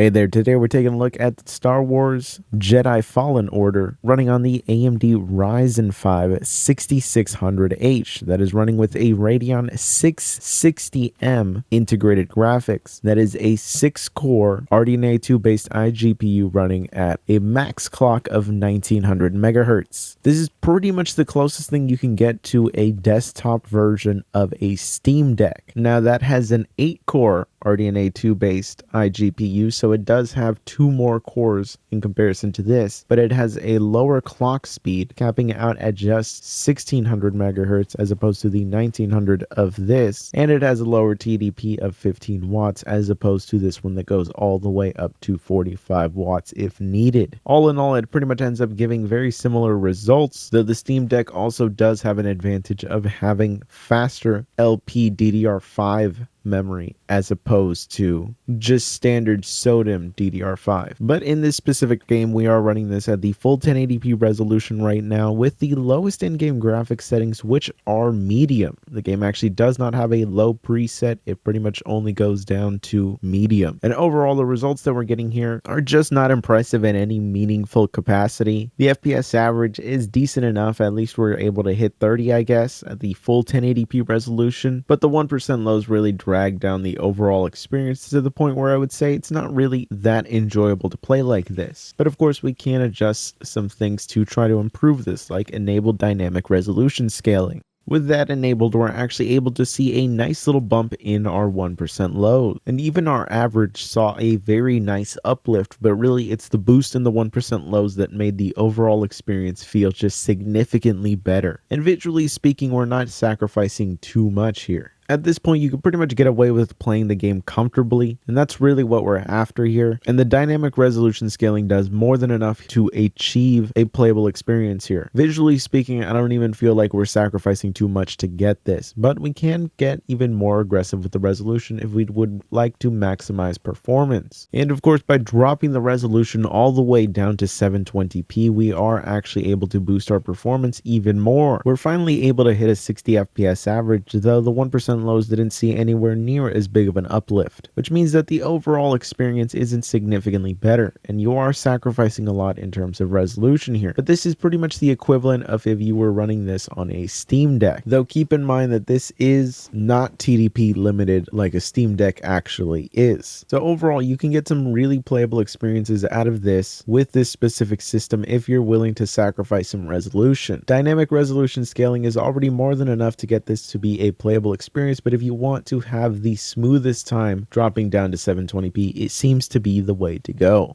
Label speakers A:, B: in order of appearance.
A: Hey there, today we're taking a look at the Star Wars Jedi Fallen Order running on the AMD Ryzen 5 6600H that is running with a Radeon 660M integrated graphics. That is a 6-core RDNA 2 based iGPU running at a max clock of 1900 megahertz. This is pretty much the closest thing you can get to a desktop version of a Steam Deck. Now that has an 8-core RDNA 2 based iGPU, so it does have 2 more cores in comparison to this, but it has a lower clock speed, capping out at just 1600 megahertz as opposed to the 1900 of this, and it has a lower TDP of 15 watts as opposed to this one that goes all the way up to 45 watts if needed. All in all, it pretty much ends up giving very similar results, though the Steam Deck also does have an advantage of having faster LPDDR5 memory as opposed to just standard SODIMM DDR5. But in this specific game, we are running this at the full 1080p resolution right now with the lowest in-game graphics settings, which are medium. The game actually does not have a low preset. It pretty much only goes down to medium. And overall, the results that we're getting here are just not impressive in any meaningful capacity. The FPS average is decent enough. At least we're able to hit 30, I guess, at the full 1080p resolution. But the 1% lows really drag down the overall experience to the point where I would say it's not really that enjoyable to play like this. But of course, we can adjust some things to try to improve this, like enable dynamic resolution scaling. With that enabled, we're actually able to see a nice little bump in our 1% lows. And even our average saw a very nice uplift, but really it's the boost in the 1% lows that made the overall experience feel just significantly better. And visually speaking, we're not sacrificing too much here. At this point, you can pretty much get away with playing the game comfortably, and that's really what we're after here. And the dynamic resolution scaling does more than enough to achieve a playable experience here. Visually speaking, I don't even feel like we're sacrificing too much to get this, but we can get even more aggressive with the resolution if we would like to maximize performance. And of course, by dropping the resolution all the way down to 720p, we are actually able to boost our performance even more. We're finally able to hit a 60 FPS average, though the 1% lows didn't see anywhere near as big of an uplift, which means that the overall experience isn't significantly better, and you are sacrificing a lot in terms of resolution here. But this is pretty much the equivalent of if you were running this on a Steam Deck, though keep in mind that this is not TDP limited like a Steam Deck actually is. So overall, you can get some really playable experiences out of this with this specific system if you're willing to sacrifice some resolution. Dynamic resolution scaling is already more than enough to get this to be a playable experience, but if you want to have the smoothest time dropping down to 720p, it seems to be the way to go.